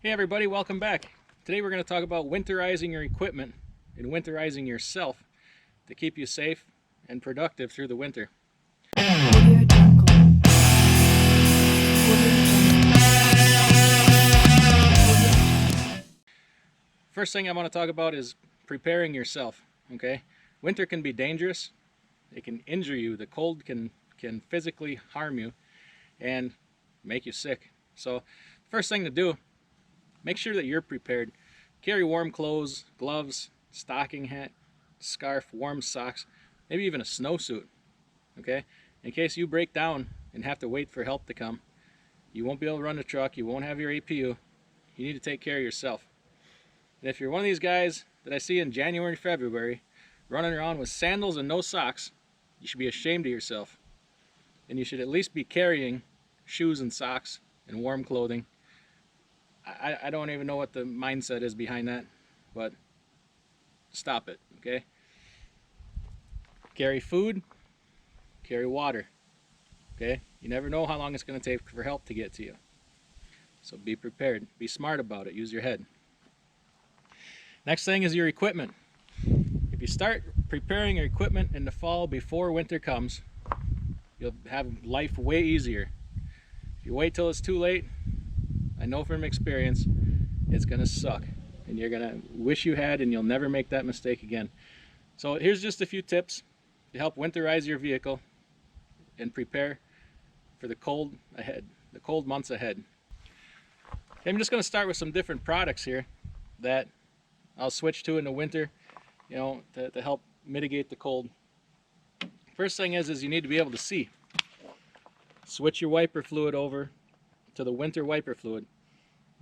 Hey everybody, welcome back. Today we're going to talk about winterizing your equipment and winterizing yourself to keep you safe and productive through the winter. Audio Jungle. First thing I want to talk about is preparing yourself, okay? Winter can be dangerous. It can injure you. The cold can physically harm you and make you sick. So, first thing to do, make sure that you're prepared. Carry warm clothes, gloves, stocking hat, scarf, warm socks, maybe even a snowsuit, okay? In case you break down and have to wait for help to come, you won't be able to run the truck, you won't have your APU. You need to take care of yourself. And if you're one of these guys that I see in January and February running around with sandals and no socks, you should be ashamed of yourself. And you should at least be carrying shoes and socks and warm clothing. I don't even know what the mindset is behind that, but stop it, okay? Carry food, carry water, okay? You never know how long it's going to take for help to get to you. So be prepared. Be smart about it. Use your head. Next thing is your equipment. If you start preparing your equipment in the fall before winter comes, you'll have life way easier. If you wait till it's too late, I know from experience, it's going to suck. And you're going to wish you had, and you'll never make that mistake again. So here's just a few tips to help winterize your vehicle and prepare for the cold ahead, the cold months ahead. Okay, I'm just going to start with some different products here that I'll switch to in the winter, to help mitigate the cold. First thing is you need to be able to see. Switch your wiper fluid over to the winter wiper fluid.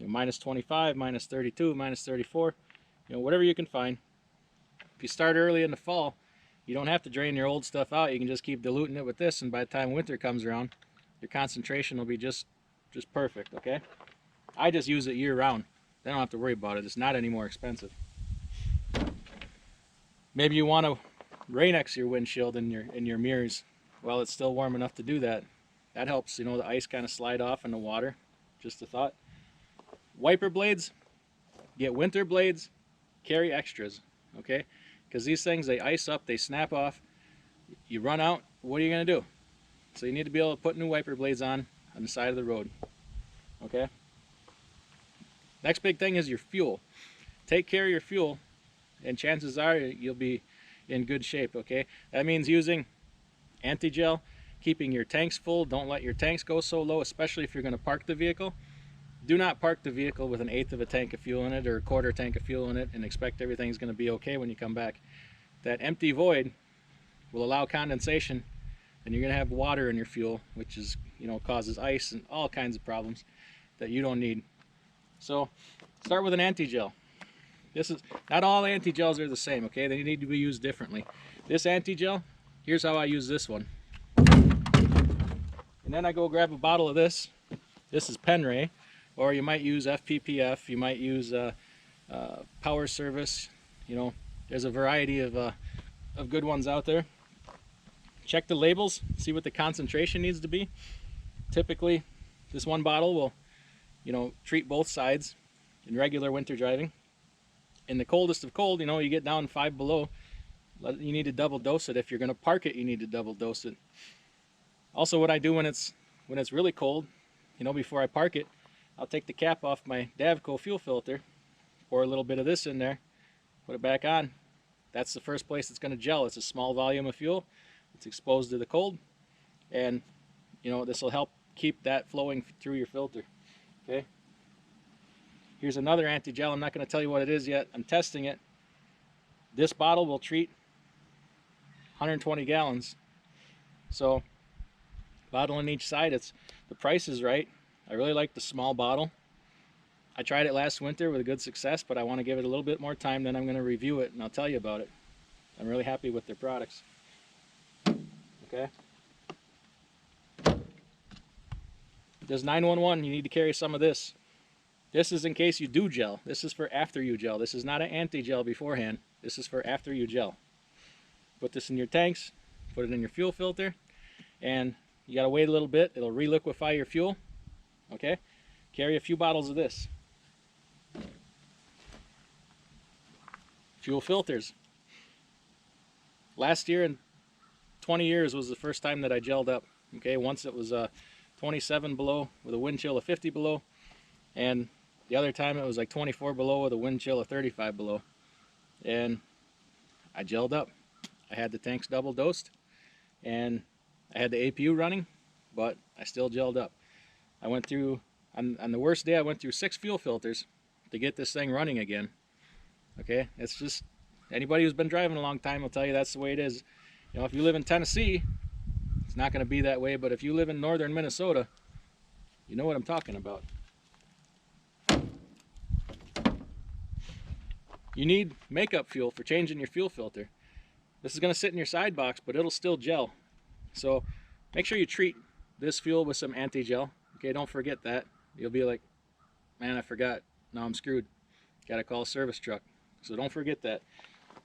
Minus 25, minus 32, minus 34, whatever you can find. If you start early in the fall, you don't have to drain your old stuff out. You can just keep diluting it with this, and by the time winter comes around, your concentration will be just perfect, okay? I just use it year round. Then I don't have to worry about it. It's not any more expensive. Maybe you want to Rain-X your windshield and your mirrors. Well, it's still warm enough to do that. That helps, the ice kind of slide off in the water. Just a thought. Wiper blades, get winter blades, carry extras, okay? Because these things, they ice up, they snap off. You run out, what are you going to do? So you need to be able to put new wiper blades on the side of the road, okay? Next big thing is your fuel. Take care of your fuel, and chances are you'll be in good shape, okay? That means using anti-gel, keeping your tanks full. Don't let your tanks go so low, especially if you're going to park the vehicle. Do not park the vehicle with 1/8 of a tank of fuel in it or a 1/4 tank of fuel in it and expect everything's going to be okay when you come back. That empty void will allow condensation, and you're going to have water in your fuel, which is, causes ice and all kinds of problems that you don't need. So start with an anti-gel. This is not all anti-gels are the same, okay? They need to be used differently. This anti-gel, here's how I use this one. And then I go grab a bottle of this. This is Penray, or you might use FPPF. You might use Power Service. There's a variety of good ones out there. Check the labels, see what the concentration needs to be. Typically, this one bottle will, treat both sides in regular winter driving. In the coldest of cold, you get down 5 below, you need to double dose it. If you're going to park it, you need to double dose it. Also, what I do when it's really cold, before I park it, I'll take the cap off my Davco fuel filter, pour a little bit of this in there, put it back on. That's the first place it's going to gel. It's a small volume of fuel. It's exposed to the cold, and this will help keep that flowing through your filter. Okay. Here's another anti-gel. I'm not going to tell you what it is yet. I'm testing it. This bottle will treat 120 gallons. So, bottle on each side. The price is right. I really like the small bottle. I tried it last winter with good success, but I want to give it a little bit more time. Then I'm going to review it and I'll tell you about it. I'm really happy with their products. Okay. There's 911. You need to carry some of this. This is in case you do gel. This is for after you gel. This is not an anti-gel beforehand. This is for after you gel. Put this in your tanks, put it in your fuel filter, and you gotta wait a little bit. It'll reliquefy your fuel. Okay? Carry a few bottles of this. Fuel filters. Last year in 20 years was the first time that I gelled up. Okay, once it was 27 below with a wind chill of 50 below, and the other time it was like 24 below with a wind chill of 35 below. And I gelled up. I had the tanks double dosed, and I had the APU running, but I still gelled up. I went through, on the worst day, I went through 6 fuel filters to get this thing running again. Okay, it's just, anybody who's been driving a long time will tell you that's the way it is. You know, if you live in Tennessee, it's not going to be that way, but if you live in northern Minnesota, you know what I'm talking about. You need makeup fuel for changing your fuel filter. This is going to sit in your side box, but it'll still gel. So make sure you treat this fuel with some anti-gel. Okay, don't forget that. You'll be like, man, I forgot. Now I'm screwed. Got to call a service truck. So don't forget that.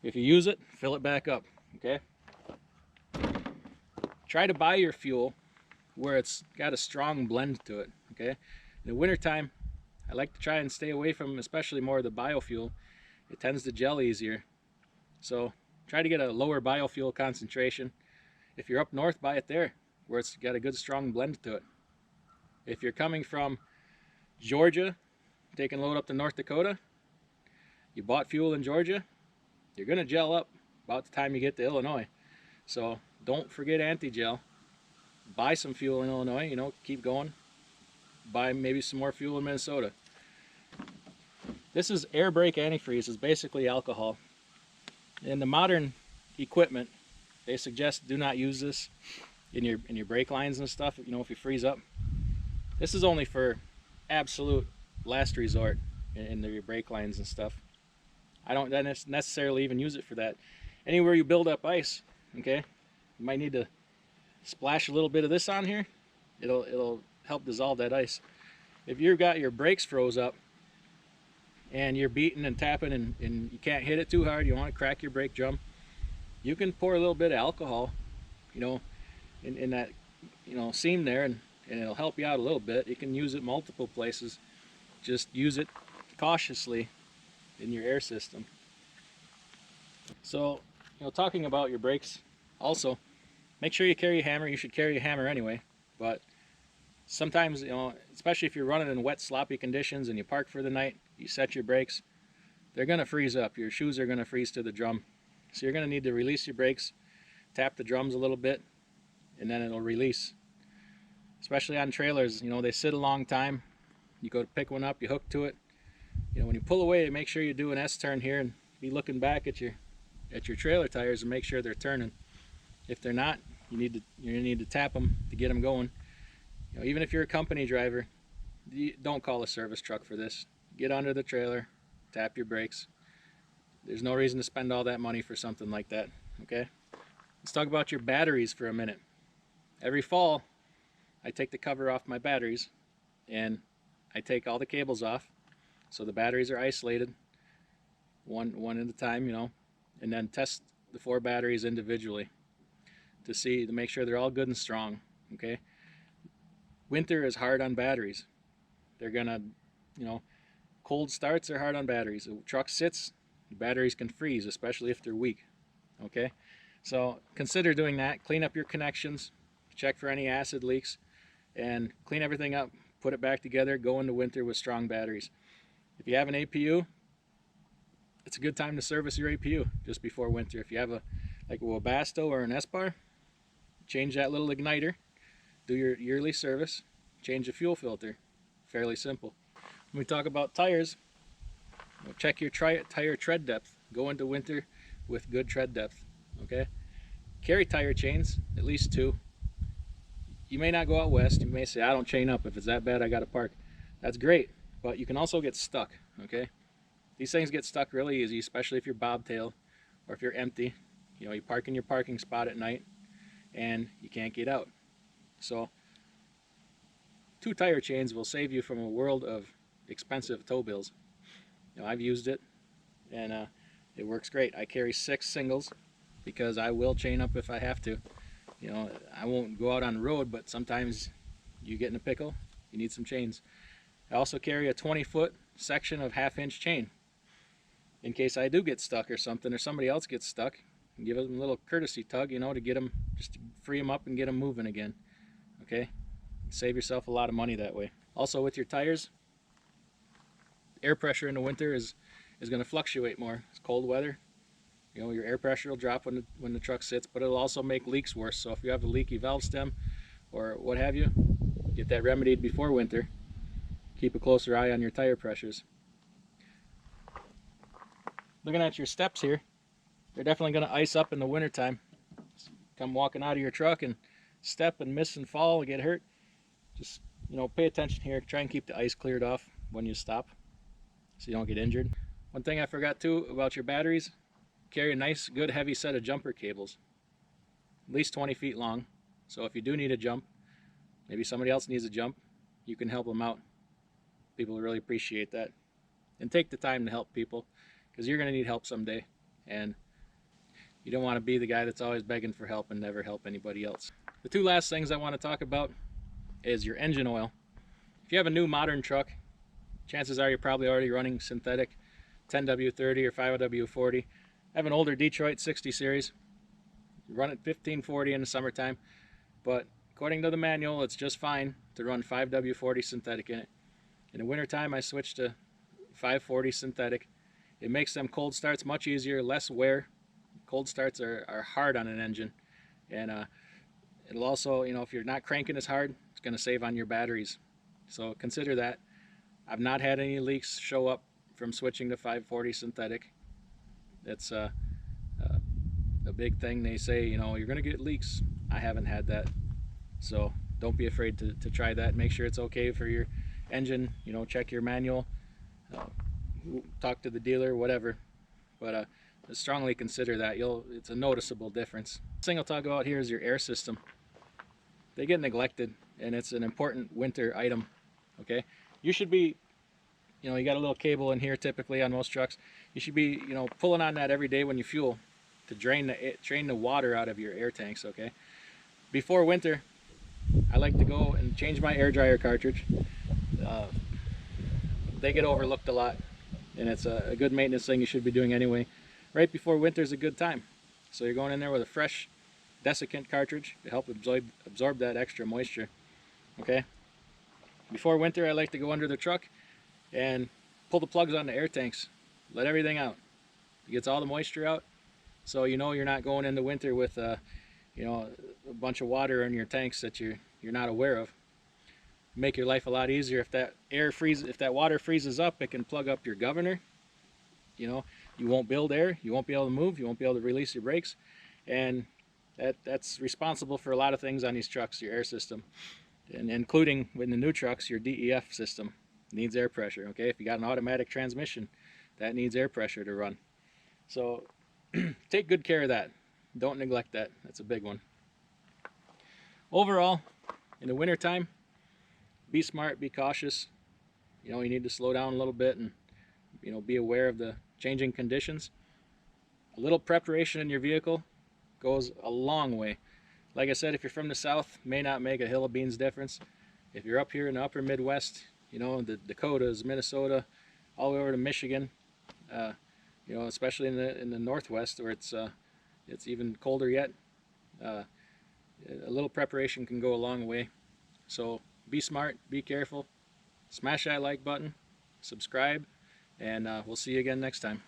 If you use it, fill it back up. Okay? Try to buy your fuel where it's got a strong blend to it. Okay? In the wintertime, I like to try and stay away from especially more of the biofuel. It tends to gel easier. So try to get a lower biofuel concentration. If you're up north, buy it there where it's got a good strong blend to it. If you're coming from Georgia, taking a load up to North Dakota, you bought fuel in Georgia, you're going to gel up about the time you get to Illinois. So don't forget anti-gel. Buy some fuel in Illinois, you know, keep going. Buy maybe some more fuel in Minnesota. This is air brake antifreeze. It's basically alcohol. In the modern equipment, they suggest do not use this in your brake lines and stuff, you know, if you freeze up. This is only for absolute last resort in your brake lines and stuff. I don't necessarily even use it for that. Anywhere you build up ice, okay, you might need to splash a little bit of this on here. It'll help dissolve that ice. If you've got your brakes froze up and you're beating and tapping and you can't hit it too hard, you want to crack your brake drum, you can pour a little bit of alcohol, you know, in that, you know, seam there, and it'll help you out a little bit. You can use it multiple places. Just use it cautiously in your air system. So, you know, talking about your brakes, also make sure you carry a hammer. You should carry a hammer anyway, but sometimes, you know, especially if you're running in wet, sloppy conditions and you park for the night, you set your brakes, they're going to freeze up. Your shoes are going to freeze to the drum. So you're going to need to release your brakes, tap the drums a little bit, and then it'll release. Especially on trailers, you know, they sit a long time. You go to pick one up, you hook to it. You know, when you pull away, make sure you do an S-turn here and be looking back at your trailer tires and make sure they're turning. If they're not, you're gonna need to tap them to get them going. You know, even if you're a company driver, don't call a service truck for this. Get under the trailer, tap your brakes. There's no reason to spend all that money for something like that. Okay? Let's talk about your batteries for a minute. Every fall, I take the cover off my batteries and I take all the cables off so the batteries are isolated one at a time, you know, and then test the 4 batteries individually to make sure they're all good and strong. Okay, winter is hard on batteries. They're gonna, you know, cold starts are hard on batteries. The truck sits, the batteries can freeze, especially if they're weak. Okay, so consider doing that. Clean up your connections, check for any acid leaks, and clean everything up, put it back together, go into winter with strong batteries. If you have an APU, it's a good time to service your APU just before winter. If you have like a Webasto or an S-Bar, change that little igniter, do your yearly service, change the fuel filter. Fairly simple. When we talk about tires, check your tire tread depth. Go into winter with good tread depth. Okay? Carry tire chains, at least 2. You may not go out west. You may say, I don't chain up. If it's that bad, I got to park. That's great, but you can also get stuck. Okay? These things get stuck really easy, especially if you're bobtail or if you're empty. You know, you park in your parking spot at night and you can't get out. So 2 tire chains will save you from a world of expensive tow bills. You know, I've used it and it works great. I carry 6 singles because I will chain up if I have to. You know, I won't go out on the road, but sometimes you get in a pickle, you need some chains. I also carry a 20-foot section of 1/2-inch chain. in case I do get stuck or something, or somebody else gets stuck, and give them a little courtesy tug, you know, to get them, just to free them up and get them moving again. Okay, save yourself a lot of money that way. Also, with your tires, air pressure in the winter is going to fluctuate more. It's cold weather. You know, your air pressure will drop when the truck sits, but it'll also make leaks worse. So if you have a leaky valve stem or what have you, get that remedied before winter. Keep a closer eye on your tire pressures. Looking at your steps here, they're definitely going to ice up in the wintertime. Come walking out of your truck and step and miss and fall and get hurt. Just, you know, pay attention here. Try and keep the ice cleared off when you stop so you don't get injured. One thing I forgot too about your batteries, carry a nice good heavy set of jumper cables, at least 20 feet long. So if you do need a jump, maybe somebody else needs a jump, you can help them out. People really appreciate that. And take the time to help people, because you're going to need help someday, and you don't want to be the guy that's always begging for help and never help anybody else. The two last things I want to talk about is your engine oil. If you have a new modern truck, chances are you're probably already running synthetic 10W30 or 5W40. I have an older Detroit 60 series. Run it 1540 in the summertime, but according to the manual, it's just fine to run 5W40 synthetic in it. In the wintertime, I switched to 540 synthetic. It makes them cold starts much easier, less wear. Cold starts are hard on an engine, and it'll also, you know, if you're not cranking as hard, it's going to save on your batteries. So consider that. I've not had any leaks show up from switching to 540 synthetic. It's a big thing. They say, you know, you're going to get leaks. I haven't had that. So don't be afraid to try that. Make sure it's okay for your engine. You know, check your manual, talk to the dealer, whatever. But strongly consider that. It's a noticeable difference. The thing I'll talk about here is your air system. They get neglected, and it's an important winter item. Okay, you should be, you know, you got a little cable in here typically on most trucks. You should be, you know, pulling on that every day when you fuel to drain the water out of your air tanks. Okay, before winter, I like to go and change my air dryer cartridge. They get overlooked a lot, and it's a good maintenance thing you should be doing anyway. Right before winter is a good time. So you're going in there with a fresh desiccant cartridge to help absorb that extra moisture. Okay. Before winter, I like to go under the truck and pull the plugs on the air tanks. Let everything out. It gets all the moisture out, so you know you're not going into winter with you know, a bunch of water in your tanks that you're not aware of. Make your life a lot easier. If that water freezes up, it can plug up your governor. You know, you won't build air, you won't be able to move, you won't be able to release your brakes, and that's responsible for a lot of things on these trucks, your air system, and including in the new trucks, your DEF system needs air pressure. Okay, if you got an automatic transmission, that needs air pressure to run. So take good care of that. Don't neglect that. That's a big one. Overall, in the wintertime, be smart, be cautious. You know, you need to slow down a little bit and, you know, be aware of the changing conditions. A little preparation in your vehicle goes a long way. Like I said, if you're from the south, may not make a hill of beans difference. If you're up here in the upper Midwest, you know, the Dakotas, Minnesota, all the way over to Michigan, you know, especially in the Northwest where it's even colder yet, a little preparation can go a long way. So be smart, be careful, smash that like button, subscribe, and we'll see you again next time.